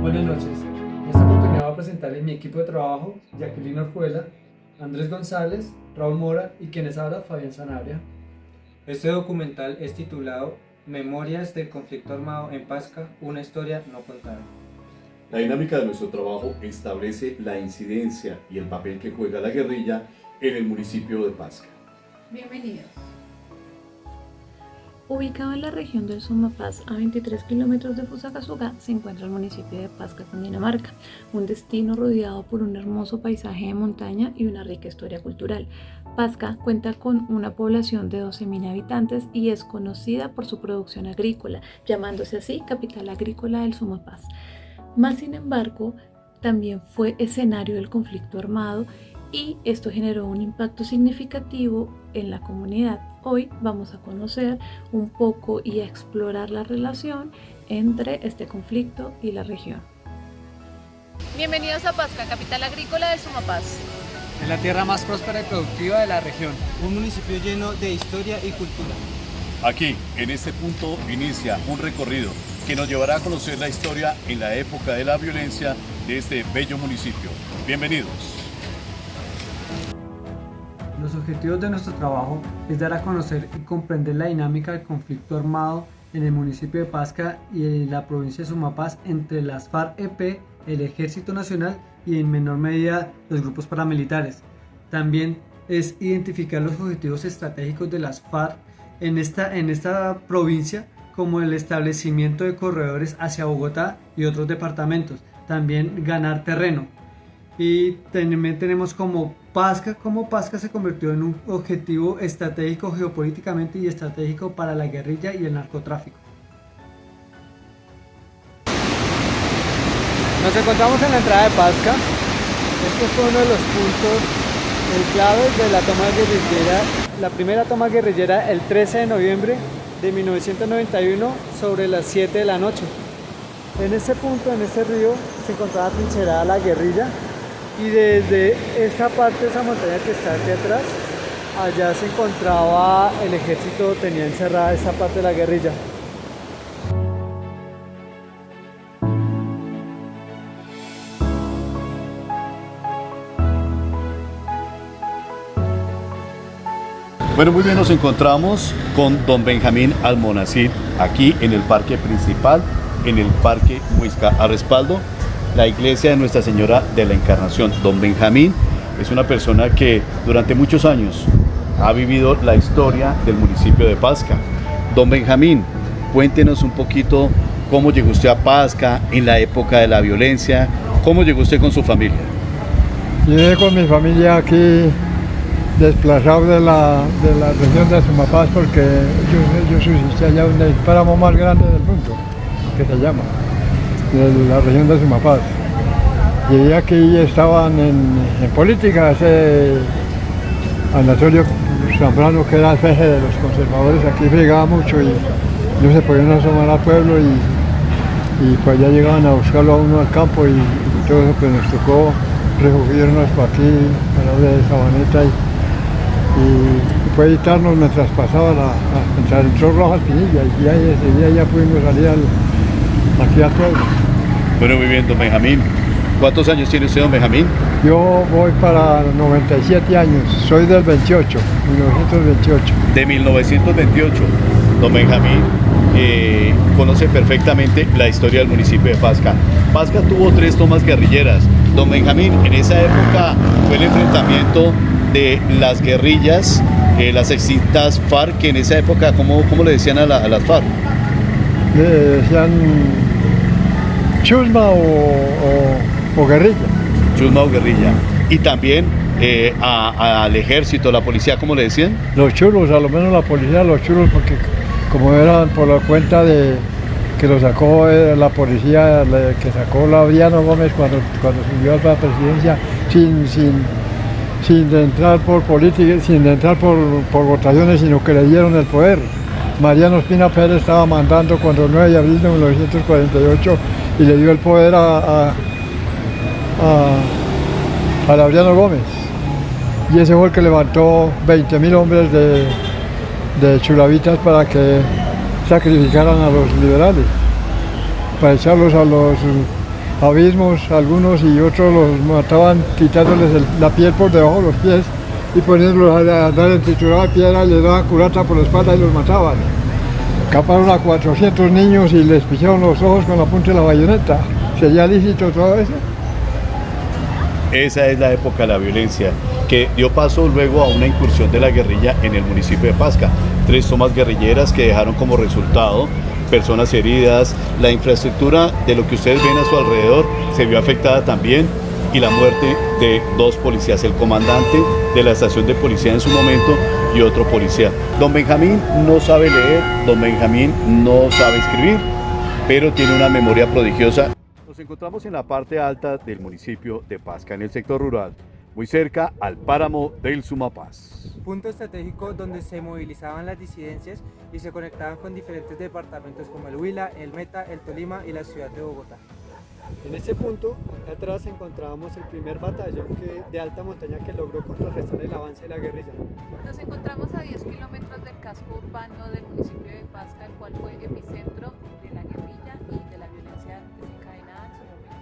Buenas noches. En esta oportunidad voy a presentarles mi equipo de trabajo: Jacqueline Orjuela, Andrés González, Raúl Mora y quienes habla, Fabián Sanabria. Este documental es titulado Memorias del conflicto armado en Pasca, una historia no contada. La dinámica de nuestro trabajo establece la incidencia y el papel que juega la guerrilla en el municipio de Pasca. Bienvenidos. Ubicado en la región del Sumapaz, a 23 kilómetros de Fusagasugá, se encuentra el municipio de Pasca, Cundinamarca, un destino rodeado por un hermoso paisaje de montaña y una rica historia cultural. Pasca cuenta con una población de 12.000 habitantes y es conocida por su producción agrícola, llamándose así capital agrícola del Sumapaz. Más sin embargo, también fue escenario del conflicto armado y esto generó un impacto significativo en la comunidad. Hoy vamos a conocer un poco y a explorar la relación entre este conflicto y la región. Bienvenidos a Pasca, capital agrícola del Sumapaz. Es la tierra más próspera y productiva de la región. Un municipio lleno de historia y cultura. Aquí, en este punto, inicia un recorrido que nos llevará a conocer la historia en la época de la violencia de este bello municipio. Bienvenidos. Los objetivos de nuestro trabajo es dar a conocer y comprender la dinámica del conflicto armado en el municipio de Pasca y en la provincia de Sumapaz entre las FARC-EP, el Ejército Nacional y en menor medida los grupos paramilitares. También es identificar los objetivos estratégicos de las FARC en esta provincia, como el establecimiento de corredores hacia Bogotá y otros departamentos. También ganar terreno. Y también tenemos como Pasca se convirtió en un objetivo estratégico geopolíticamente y estratégico para la guerrilla y el narcotráfico. Nos encontramos en la entrada de Pasca. Este fue uno de los puntos claves de la toma guerrillera, la primera toma guerrillera el 13 de noviembre de 1991 sobre las 7 de la noche. En ese punto, en ese río, se encontraba trincherada la guerrilla. Y desde esta parte de esa montaña que está aquí atrás, allá se encontraba el ejército, tenía encerrada esta parte de la guerrilla. Bueno, muy bien, nos encontramos con don Benjamín Almonacid, aquí en el parque principal, en el parque Muisca, a respaldo la iglesia de Nuestra Señora de la Encarnación. Don Benjamín es una persona que durante muchos años ha vivido la historia del municipio de Pasca. Don Benjamín, cuéntenos un poquito cómo llegó usted a Pasca en la época de la violencia, cómo llegó usted con su familia. Llegué con mi familia aquí desplazado de la región de Sumapaz porque yo subsistía allá en el páramo más grande del mundo, que se llama, de la región de Sumapaz. Llegué aquí y estaban en política, ese Anatolio Zambrano, que era el jefe de los conservadores, aquí fregaba mucho y no se podían asomar al pueblo y pues ya llegaban a buscarlo a uno al campo y todo eso, pues nos tocó refugiarnos por aquí, al lado de Sabaneta y fue editarnos mientras pasaba entró Rojas Pinilla y ese día ya pudimos salir aquí al pueblo. Bueno, muy bien, don Benjamín. ¿Cuántos años tiene usted, don Benjamín? Yo voy para 97 años, soy del 28, 1928. De 1928. Don Benjamín conoce perfectamente la historia del municipio de Pasca. Pasca tuvo 3 tomas guerrilleras. Don Benjamín, en esa época fue el enfrentamiento de las guerrillas, las extintas FARC, que en esa época, ¿cómo le decían a las FARC? Le decían chusma o guerrilla. Chusma o guerrilla. Y también al ejército, la policía, ¿cómo le decían? Los chulos, a lo menos la policía, los chulos, porque como eran por la cuenta de que lo sacó la policía, que sacó Laureano Gómez cuando subió a la presidencia sin entrar por política, sin entrar por votaciones, sino que le dieron el poder. Mariano Espina Pérez estaba mandando cuando el 9 de abril de 1948 y le dio el poder a Laureano Gómez. Y ese fue el que levantó 20.000 hombres de chulavitas para que sacrificaran a los liberales, para echarlos a abismos algunos y otros los mataban quitándoles la piel por debajo de los pies y poniéndolos a dar en triturada piedra, les daban culata por la espalda y los mataban. Escaparon a 400 niños y les pisaron los ojos con la punta de la bayoneta. ¿Sería lícito todo eso? Esa es la época de la violencia, que dio paso luego a una incursión de la guerrilla en el municipio de Pasca. 3 tomas guerrilleras que dejaron como resultado personas heridas, la infraestructura de lo que ustedes ven a su alrededor se vio afectada también y la muerte de 2 policías, el comandante de la estación de policía en su momento y otro policía. Don Benjamín no sabe leer, don Benjamín no sabe escribir, pero tiene una memoria prodigiosa. Nos encontramos en la parte alta del municipio de Pasca, en el sector rural, muy cerca al páramo del Sumapaz. Punto estratégico donde se movilizaban las disidencias y se conectaban con diferentes departamentos como el Huila, el Meta, el Tolima y la ciudad de Bogotá. En este punto, acá atrás encontrábamos el primer batallón de alta montaña que logró contrarrestar el avance de la guerrilla. Nos encontramos a 10 kilómetros del casco urbano del municipio de Pasca, el cual fue epicentro de la guerrilla y de la violencia desencadenada en su momento.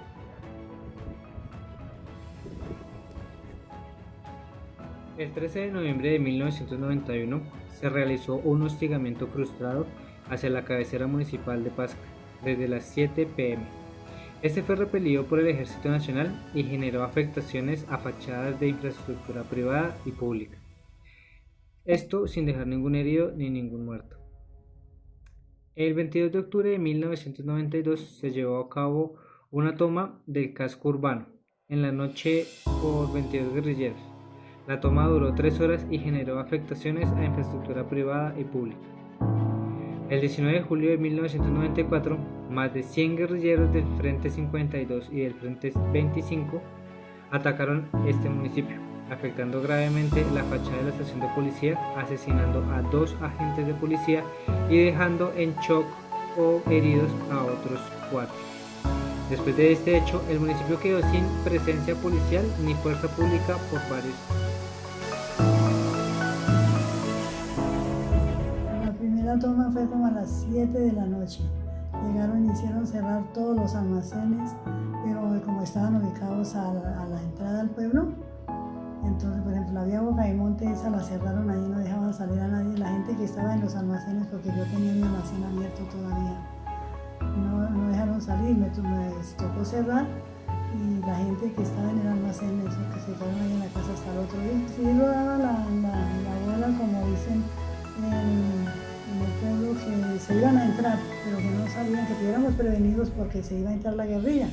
El 13 de noviembre de 1991 se realizó un hostigamiento frustrado hacia la cabecera municipal de Pasca desde las 7 p.m. Este fue repelido por el Ejército Nacional y generó afectaciones a fachadas de infraestructura privada y pública. Esto sin dejar ningún herido ni ningún muerto. El 22 de octubre de 1992 se llevó a cabo una toma del casco urbano en la noche por 22 guerrilleros. La toma duró 3 horas y generó afectaciones a infraestructura privada y pública. El 19 de julio de 1994, más de 100 guerrilleros del Frente 52 y del Frente 25 atacaron este municipio, afectando gravemente la fachada de la estación de policía, asesinando a 2 agentes de policía y dejando en shock o heridos a otros 4. Después de este hecho, el municipio quedó sin presencia policial ni fuerza pública por varios años. La toma fue como a las 7 de la noche. Llegaron y hicieron cerrar todos los almacenes, pero como estaban ubicados a la entrada al pueblo, entonces, por ejemplo, la vía Bocamonte, esa la cerraron ahí, no dejaban salir a nadie. La gente que estaba en los almacenes, porque yo tenía mi almacén abierto todavía, no dejaron salir, me tocó cerrar. Y la gente que estaba en el almacén, eso, que se quedaron ahí en la casa hasta el otro día, sí rodaba la bola, como dicen en el pueblo, que se iban a entrar, pero que no sabían, que estuviéramos prevenidos porque se iba a entrar la guerrilla.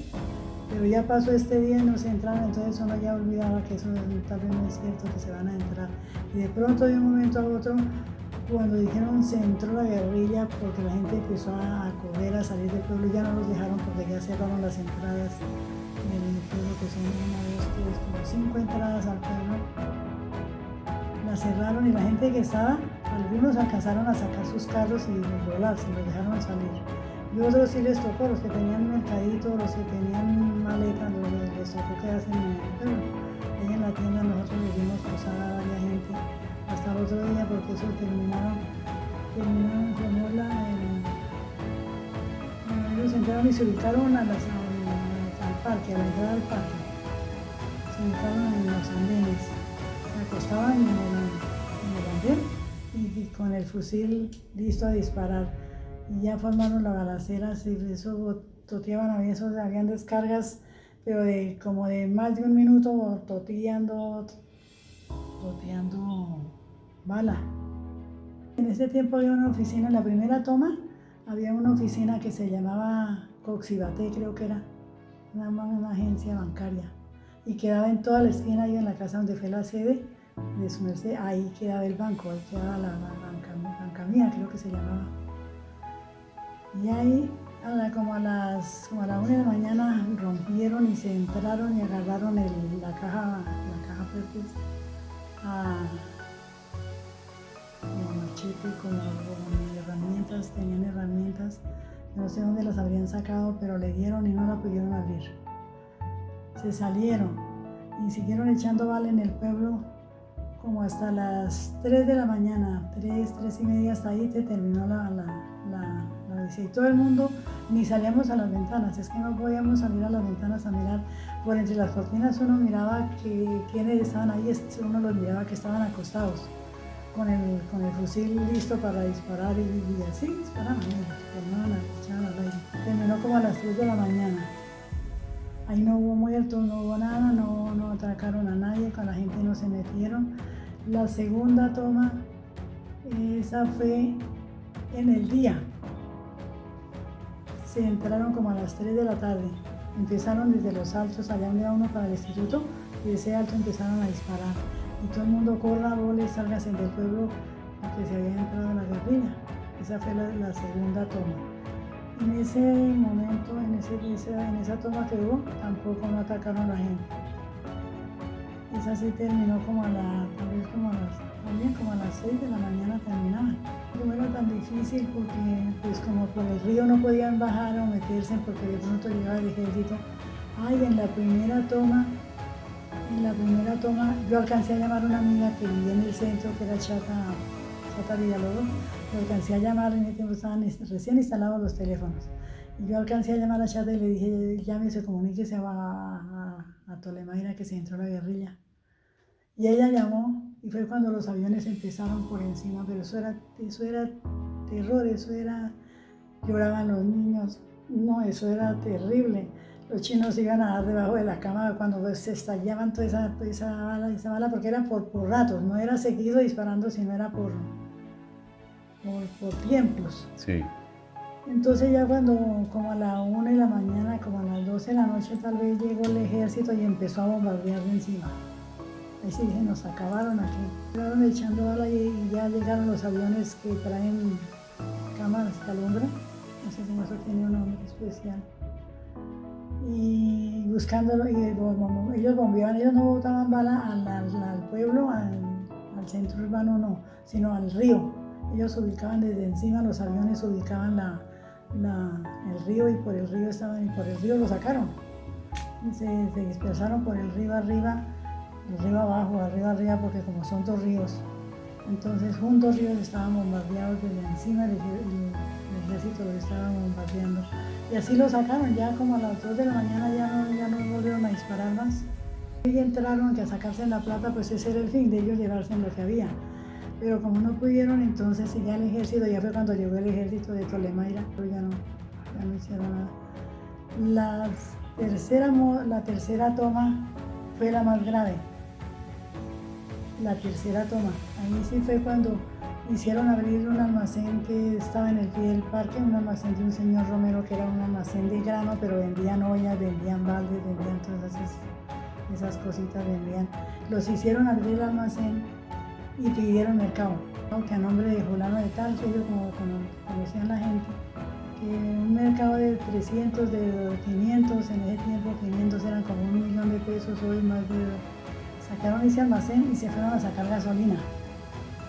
Pero ya pasó este día y no se entraron, entonces uno ya olvidaba que eso tal vez no es cierto, que se van a entrar. Y de pronto, de un momento a otro, cuando dijeron se entró la guerrilla, porque la gente empezó a correr, a salir del pueblo, ya no los dejaron porque ya cerraron las entradas del pueblo, que son 1, 2, 3, como 5 entradas al pueblo. Las cerraron y la gente que estaba, algunos alcanzaron a sacar sus carros y volarse, los dejaron salir. Y otros sí les tocó, los que tenían mercadito, los que tenían maletas, les tocó quedarse en el pueblo. Ahí en la tienda nosotros les dimos posada a varias gente hasta el otro día, porque eso terminaron ellos entraron y se ubicaron al parque, a la entrada del parque. Se ubicaron en los andenes, se acostaban en el andén y con el fusil listo a disparar. Y ya formaron las balaceras y eso toteaban, habían descargas, pero como de más de un minuto toteando bala. En ese tiempo había una oficina, en la primera toma había una oficina que se llamaba Coxibate, creo que era, una agencia bancaria, y quedaba en toda la esquina, ahí en la casa donde fue la sede de su merced, ahí quedaba el banco, ahí quedaba la banca mía, creo que se llamaba. Y ahí, como a la 1 de la mañana, rompieron y se entraron y agarraron la caja fuerte como machete, como herramientas, tenían herramientas, no sé dónde las habrían sacado, pero le dieron y no la pudieron abrir. Se salieron y siguieron echando bala en el pueblo como hasta las 3 de la mañana, 3 y media, hasta ahí se terminó la odisea. Y todo el mundo ni salíamos a las ventanas, es que no podíamos salir a las ventanas a mirar. Por entre las cortinas uno miraba que quienes estaban ahí, uno los miraba que estaban acostados, con el fusil listo para disparar y así disparaban, echaban al aire. Terminó como a las 3 de la mañana. Ahí no hubo muertos, no hubo nada, no atracaron a nadie, con la gente no se metieron. La segunda toma, esa fue en el día. Se entraron como a las 3 de la tarde. Empezaron desde los altos, allá donde iba uno para el instituto, y de ese alto empezaron a disparar. Y todo el mundo corra, vole, sálgase del pueblo, porque se había entrado en la guerrilla. Esa fue la segunda toma. En ese momento, en esa toma que hubo, tampoco no atacaron a la gente. Esa sí terminó como como a las 6 de la mañana terminaban. No era tan difícil porque pues como por el río no podían bajar o meterse porque de pronto llegaba el ejército. Ay, en la primera toma yo alcancé a llamar a una amiga que vivía en el centro, que era Chata Villalobos. Lo alcancé a llamar, en ese tiempo estaban recién instalados los teléfonos. Y yo alcancé a llamar a Chata y le dije, llame, comuníquese a Tolemaida que se entró la guerrilla. Y ella llamó y fue cuando los aviones empezaron por encima, pero eso era terror, lloraban los niños, no, eso era terrible. Los chinos iban a dar debajo de la cama cuando se estallaban toda esa bala, porque era por ratos, no era seguido disparando, sino era por tiempos. Sí. Entonces ya cuando, como a la 1 de la mañana, como a las 12 de la noche tal vez llegó el ejército y empezó a bombardear de encima. Ahí sí dije, nos acabaron aquí. Llegaron echando bala y ya llegaron los aviones que traen cámaras calumbra, no sé si eso tiene un nombre especial. Y buscándolo, y ellos bombeaban, ellos no botaban bala al pueblo, al centro urbano no, sino al río. Ellos ubicaban desde encima, los aviones ubicaban el río y por el río estaban, y por el río lo sacaron. Y se dispersaron por el río arriba arriba, porque como son dos ríos, entonces juntos ríos estaban bombardeados desde encima, el ejército los estaba bombardeando. Y así lo sacaron, ya como a las 2 de la mañana ya no volvieron a disparar más. Y entraron que a sacarse en la plata, pues ese era el fin de ellos, llevarse en lo que había. Pero como no pudieron, entonces ya el ejército, ya fue cuando llegó el ejército de Tolemaida, pero ya no hicieron nada. La tercera toma fue la más grave. La tercera toma, ahí sí fue cuando hicieron abrir un almacén que estaba en el pie del parque, un almacén de un señor Romero que era un almacén de grano, pero vendían ollas, vendían baldes, vendían todas esas cositas, vendían. Los hicieron abrir el almacén y pidieron mercado, que a nombre de fulano de tal, que ellos como conocían la gente, que un mercado de 300, de 500, en ese tiempo 500 eran como $1.000.000 de pesos, hoy más de... Sacaron ese almacén y se fueron a sacar gasolina,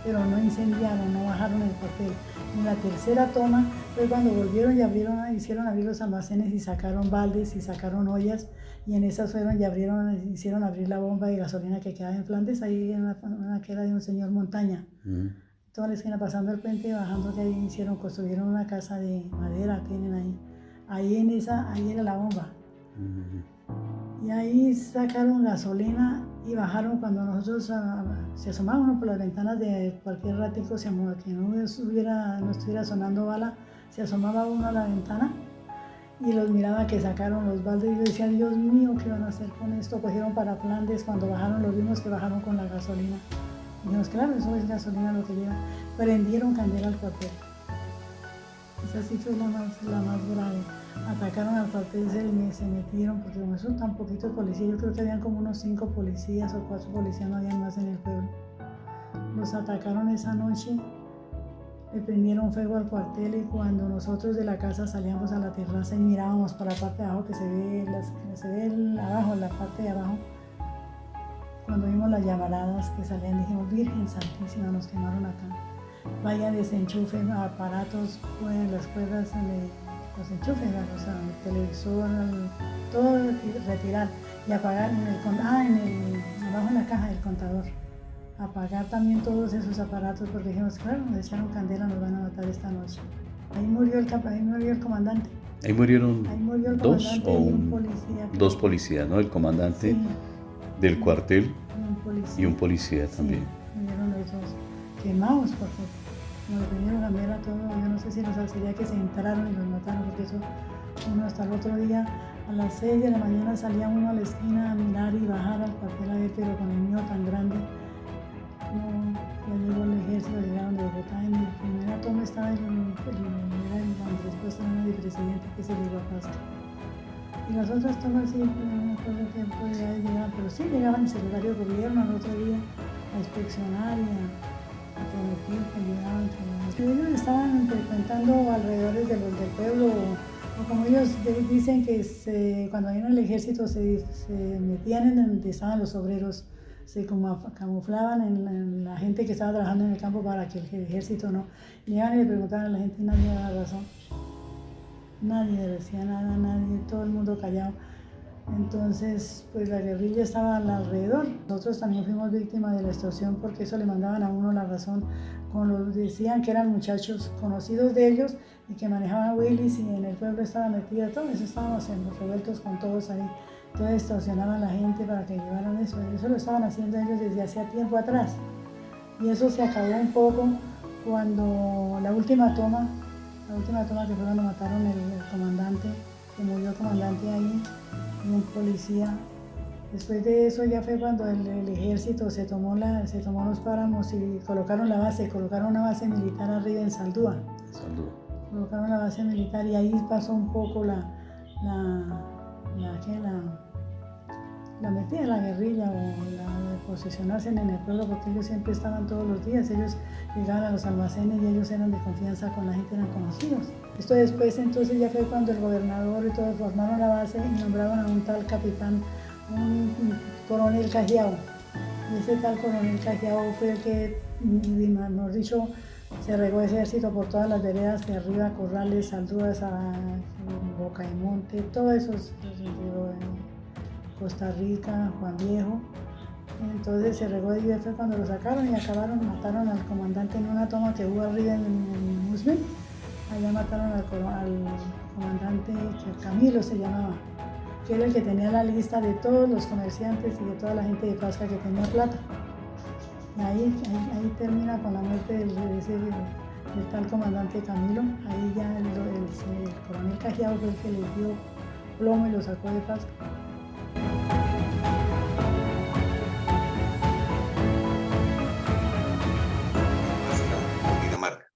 pero no incendiaron, no bajaron el cuartel. En la tercera toma fue cuando volvieron y hicieron abrir los almacenes y sacaron baldes y sacaron ollas, y en esas fueron y hicieron abrir la bomba de gasolina que quedaba en Flandes, ahí en una que era de un señor Montaña. Toda la esquina pasando el puente y bajando, que ahí construyeron una casa de madera, tienen ahí. Ahí era la bomba. Y ahí sacaron gasolina y bajaron cuando nosotros se asomaban por las ventanas de cualquier ratico, que no estuviera sonando bala, se asomaba uno a la ventana y los miraba que sacaron los baldes y yo decía, Dios mío, ¿qué van a hacer con esto? Cogieron para Flandes, cuando bajaron los vimos que bajaron con la gasolina. Y dijimos, claro, eso es gasolina lo que llevan. Prendieron candela al cuartel. Esa sí fue la más grave. Atacaron al cuartel y se metieron, porque como son tan poquitos policías, yo creo que habían como unos 5 policías o 4 policías, no habían más en el pueblo. Los atacaron esa noche, le prendieron fuego al cuartel y cuando nosotros de la casa salíamos a la terraza y mirábamos para la parte de abajo, que se ve abajo, la parte de abajo, cuando vimos las llamaradas que salían, dijimos, Virgen Santísima, nos quemaron acá. Vaya, desenchufen aparatos, pues, las cuerdas, los enchufes, o sea, el televisor, todo retirar y apagar abajo en la caja del contador. Apagar también todos esos aparatos porque dijimos, claro, nos echaron candela, nos van a matar esta noche. Ahí murió el comandante. Ahí murieron Ahí murió el dos comandante o y un policía. dos policías, ¿no? El comandante Sí, del cuartel y un policía. y un policía también. Sí, murieron los dos quemados porque como le vinieron a ver a todo, yo no sé si los sería que se entraron y los mataron, porque eso uno hasta el otro día a las 6 de la mañana salía uno a la esquina a mirar y bajar al cuartel a ver, pero con el mío tan grande, no, ya llegó el ejército, llegaron de Bogotá, en mi primera toma estaba el Andrés Pastrana de presidente que se llegó a Pasca. Y las otras tomas sí, no me acuerdo qué podía llegar, pero sí llegaban el secretario de gobierno al otro día a inspeccionar y a prometer que ayudaban. Ellos estaban frecuentando alrededores del pueblo, o como ellos dicen que cuando iban al ejército se metían en donde estaban los obreros, se camuflaban en la gente que estaba trabajando en el campo para que el ejército no. Llegaban y le preguntaban a la gente y nadie daba razón. Nadie decía nada, nadie, todo el mundo callado. Entonces, pues la guerrilla estaba alrededor. Nosotros también fuimos víctimas de la extorsión porque eso le mandaban a uno la razón. Decían que eran muchachos conocidos de ellos y que manejaban Willys y en el pueblo estaba metida todo eso, estábamos revueltos con todos ahí. Entonces extorsionaban a la gente para que llevaran eso. Eso lo estaban haciendo ellos desde hacía tiempo atrás. Y eso se acabó un poco cuando la última toma que fue cuando mataron el comandante, que murió el comandante ahí, y un policía. Después de eso ya fue cuando el ejército se tomó los páramos y colocaron una base militar arriba en Saldúa. Colocaron la base militar y ahí pasó un poco la metida de la guerrilla o la de posesionarse en el pueblo, porque ellos siempre estaban todos los días, ellos llegaban a los almacenes y ellos eran de confianza con la gente, eran conocidos. Esto después entonces ya fue cuando el gobernador y todo formaron la base y nombraron a un tal capitán, un coronel Cajiao. Y ese tal coronel Cajiao fue el que, mejor dicho, se regó ejército por todas las veredas de arriba, Corrales, Saldúas, a Boca de Monte, todo eso, Costa Rica, Juan Viejo. Entonces se regó y fue cuando lo sacaron y mataron al comandante en una toma que hubo arriba en Muslim. Allá mataron al comandante, que Camilo se llamaba, que era el que tenía la lista de todos los comerciantes y de toda la gente de Pasca que tenía plata. Y ahí termina con la muerte del tal comandante Camilo. Ahí ya el coronel Cajiao fue el que le dio plomo y lo sacó de Pasca. Dinamarca.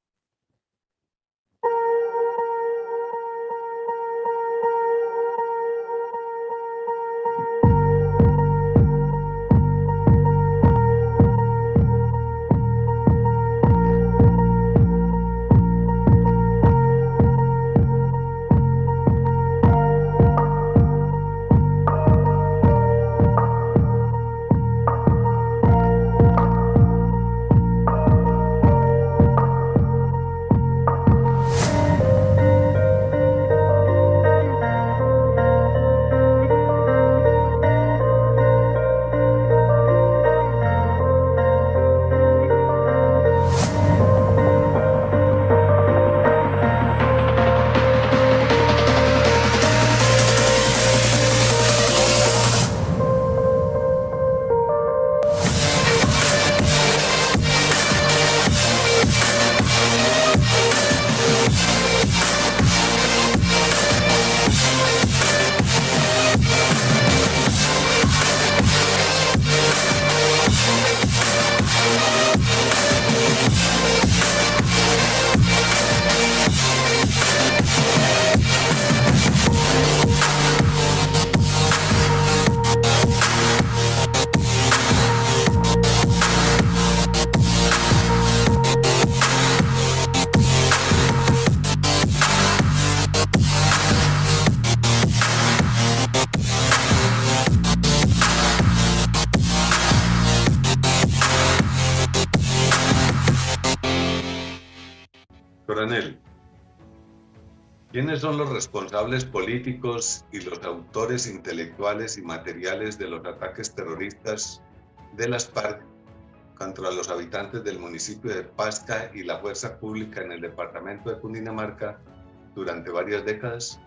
Coronel, ¿quiénes son los responsables políticos y los autores intelectuales y materiales de los ataques terroristas de las FARC contra los habitantes del municipio de Pasca y la fuerza pública en el departamento de Cundinamarca durante varias décadas?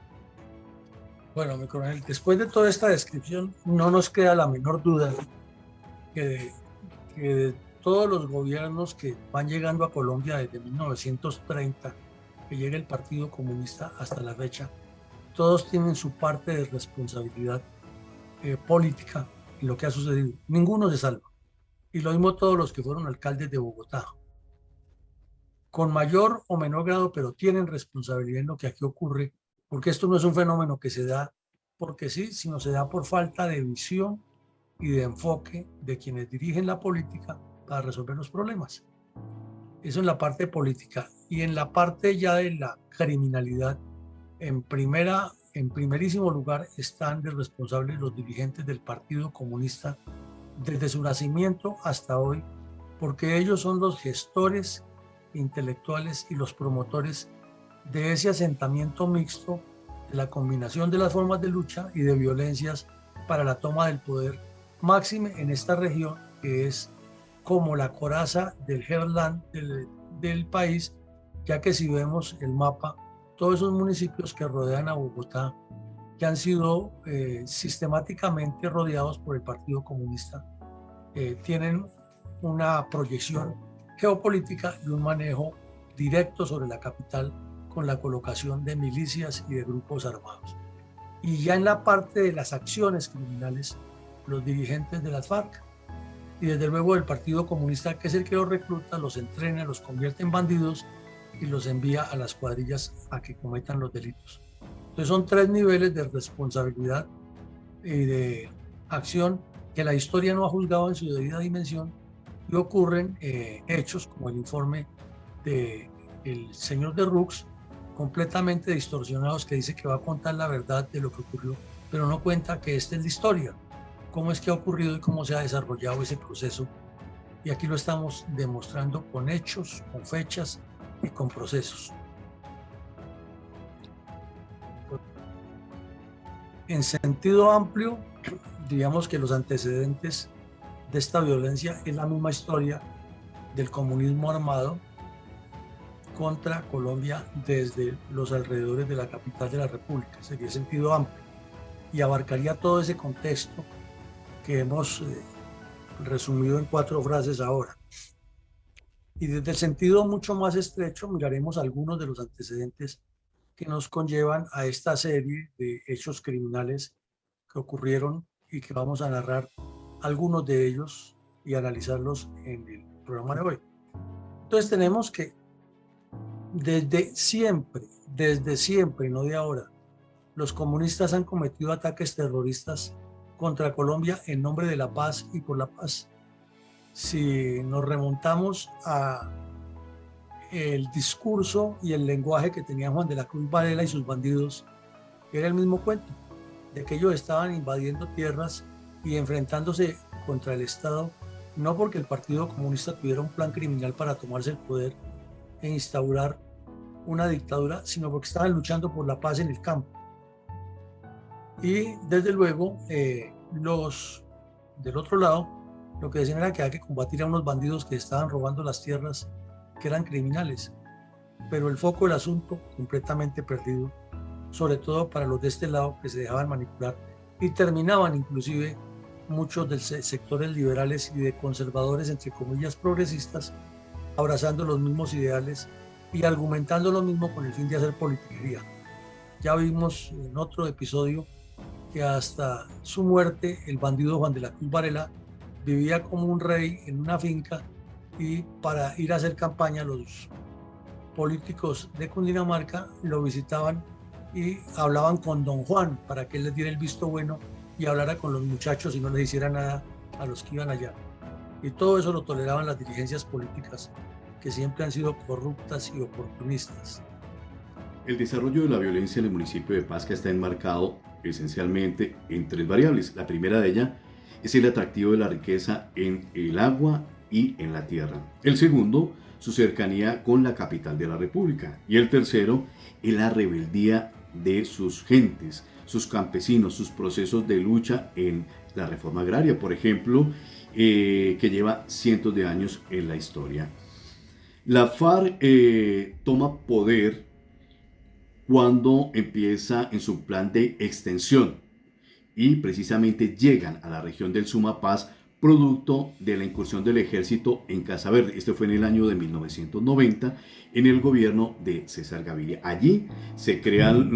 Bueno, mi coronel, después de toda esta descripción, no nos queda la menor duda que de todos los gobiernos que van llegando a Colombia desde 1930, que llega el Partido Comunista hasta la fecha, todos tienen su parte de responsabilidad política en lo que ha sucedido. Ninguno se salva. Y lo mismo todos los que fueron alcaldes de Bogotá. Con mayor o menor grado, pero tienen responsabilidad en lo que aquí ocurre, porque esto no es un fenómeno que se da porque sí, sino se da por falta de visión y de enfoque de quienes dirigen la política para resolver los problemas. Eso en la parte política. Y en la parte ya de la criminalidad, en primerísimo lugar están de responsables los dirigentes del Partido Comunista desde su nacimiento hasta hoy, porque ellos son los gestores intelectuales y los promotores de ese asentamiento mixto de la combinación de las formas de lucha y de violencias para la toma del poder, máxime en esta región que es como la coraza del Heartland del país, ya que si vemos el mapa, todos esos municipios que rodean a Bogotá, que han sido sistemáticamente rodeados por el Partido Comunista, tienen una proyección geopolítica y un manejo directo sobre la capital con la colocación de milicias y de grupos armados. Y ya en la parte de las acciones criminales, los dirigentes de las FARC y desde luego del Partido Comunista, que es el que los recluta, los entrena, los convierte en bandidos y los envía a las cuadrillas a que cometan los delitos. Entonces son tres niveles de responsabilidad y de acción que la historia no ha juzgado en su debida dimensión y ocurren hechos como el informe del señor de Rux, completamente distorsionados, que dice que va a contar la verdad de lo que ocurrió, pero no cuenta que esta es la historia, cómo es que ha ocurrido y cómo se ha desarrollado ese proceso. Y aquí lo estamos demostrando con hechos, con fechas y con procesos. En sentido amplio, digamos que los antecedentes de esta violencia es la misma historia del comunismo armado contra Colombia desde los alrededores de la capital de la República. Sería sentido amplio y abarcaría todo ese contexto que hemos resumido en 4 frases ahora. Y desde el sentido mucho más estrecho miraremos algunos de los antecedentes que nos conllevan a esta serie de hechos criminales que ocurrieron y que vamos a narrar algunos de ellos y analizarlos en el programa de hoy. Entonces tenemos que desde siempre, y no de ahora, los comunistas han cometido ataques terroristas contra Colombia en nombre de la paz y por la paz. Si nos remontamos a el discurso y el lenguaje que tenía Juan de la Cruz Varela y sus bandidos, era el mismo cuento, de que ellos estaban invadiendo tierras y enfrentándose contra el Estado, no porque el Partido Comunista tuviera un plan criminal para tomarse el poder e instaurar una dictadura, sino porque estaban luchando por la paz en el campo. Y desde luego, los del otro lado, lo que decían era que había que combatir a unos bandidos que estaban robando las tierras, que eran criminales. Pero el foco del asunto completamente perdido, sobre todo para los de este lado que se dejaban manipular y terminaban inclusive muchos de sectores liberales y de conservadores, entre comillas, progresistas, abrazando los mismos ideales y argumentando lo mismo con el fin de hacer politiquería. Ya vimos en otro episodio que hasta su muerte el bandido Juan de la Cruz Varela vivía como un rey en una finca y para ir a hacer campaña los políticos de Cundinamarca lo visitaban y hablaban con don Juan para que él les diera el visto bueno y hablara con los muchachos y no les hiciera nada a los que iban allá. Y todo eso lo toleraban las dirigencias políticas que siempre han sido corruptas y oportunistas. El desarrollo de la violencia en el municipio de Pasca está enmarcado esencialmente en 3 variables. La primera de ellas es el atractivo de la riqueza en el agua y en la tierra. El segundo, su cercanía con la capital de la República. Y el tercero, es la rebeldía de sus gentes, sus campesinos, sus procesos de lucha en la reforma agraria, por ejemplo, que lleva cientos de años en la historia. La FARC toma poder cuando empieza en su plan de extensión y precisamente llegan a la región del Sumapaz producto de la incursión del ejército en Casa Verde. Este fue en el año de 1990 en el gobierno de César Gaviria. Allí se crean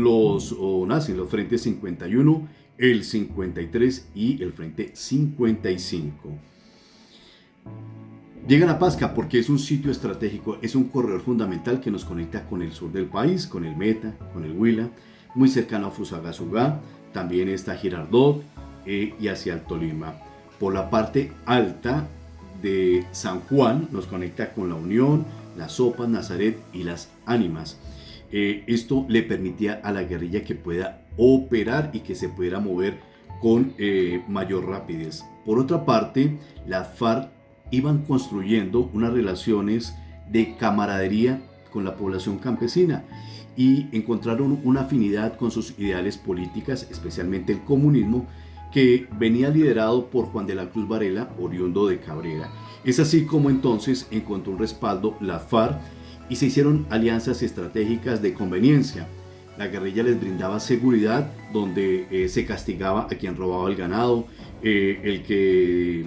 nacen los frentes 51, el 53 y el frente 55. Llegan a Pasca porque es un sitio estratégico, es un corredor fundamental que nos conecta con el sur del país, con el Meta, con el Huila, muy cercano a Fusagasugá, también está Girardot y hacia el Tolima. Por la parte alta de San Juan nos conecta con La Unión, Las Sopas, Nazaret y Las Ánimas. Esto le permitía a la guerrilla que pueda operar y que se pudiera mover con mayor rapidez. Por otra parte, las FARC iban construyendo unas relaciones de camaradería con la población campesina y encontraron una afinidad con sus ideales políticas, especialmente el comunismo, que venía liderado por Juan de la Cruz Varela, oriundo de Cabrera. Es así como entonces encontró un respaldo la FARC y se hicieron alianzas estratégicas de conveniencia. La guerrilla les brindaba seguridad, donde se castigaba a quien robaba el ganado, el que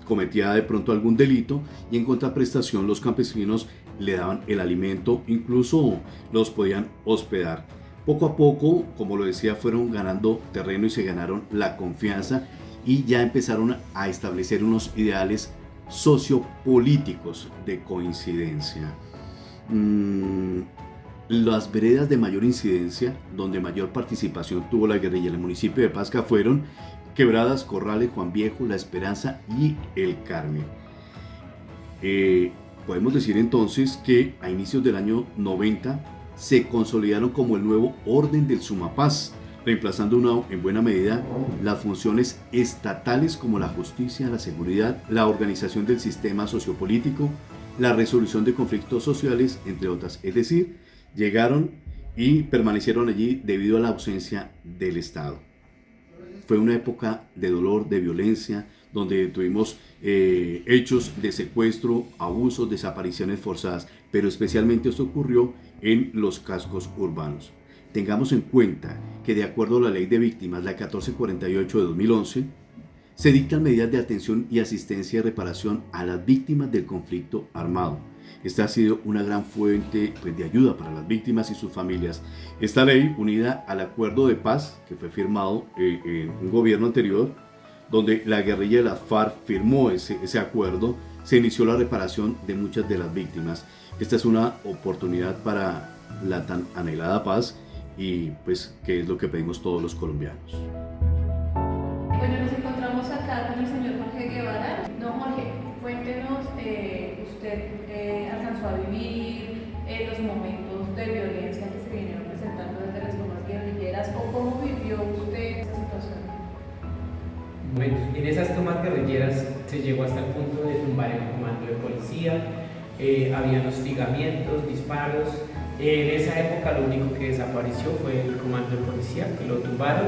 cometía de pronto algún delito, y en contraprestación los campesinos le daban el alimento, incluso los podían hospedar. Poco a poco, como lo decía, fueron ganando terreno y se ganaron la confianza y ya empezaron a establecer unos ideales sociopolíticos de coincidencia. Las veredas de mayor incidencia, donde mayor participación tuvo la guerrilla en el municipio de Pasca, fueron Quebradas, Corrales, Juan Viejo, La Esperanza y El Carmen. Podemos decir entonces que a inicios del año 90 se consolidaron como el nuevo orden del Sumapaz, reemplazando en buena medida las funciones estatales como la justicia, la seguridad, la organización del sistema sociopolítico, la resolución de conflictos sociales, entre otras. Es decir, llegaron y permanecieron allí debido a la ausencia del Estado. Fue una época de dolor, de violencia, donde tuvimos hechos de secuestro, abusos, desapariciones forzadas, pero especialmente esto ocurrió en los cascos urbanos. Tengamos en cuenta que de acuerdo a la Ley de Víctimas, la 1448 de 2011, se dictan medidas de atención y asistencia y reparación a las víctimas del conflicto armado. Esta ha sido una gran fuente de ayuda para las víctimas y sus familias. Esta ley, unida al acuerdo de paz que fue firmado en un gobierno anterior, donde la guerrilla de las FARC firmó ese acuerdo, se inició la reparación de muchas de las víctimas. Esta es una oportunidad para la tan anhelada paz y pues que es lo que pedimos todos los colombianos. Bueno, nos encontramos acá con el señor Jorge Guevara. Don Jorge, cuéntenos, usted alcanzó a vivir los momentos de violencia que se vinieron presentando desde las tomas guerrilleras, o cómo vivió usted esa situación. Bueno, en esas tomas guerrilleras se llegó hasta el punto de tumbar el comando de policía, habían hostigamientos, disparos. En esa época lo único que desapareció fue el comando de policía, que lo tumbaron,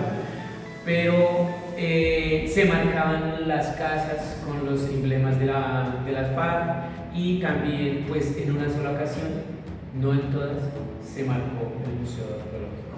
pero se marcaban las casas con los emblemas de las FARC, y también pues en una sola ocasión, no en todas, se marcó el Museo Arqueológico.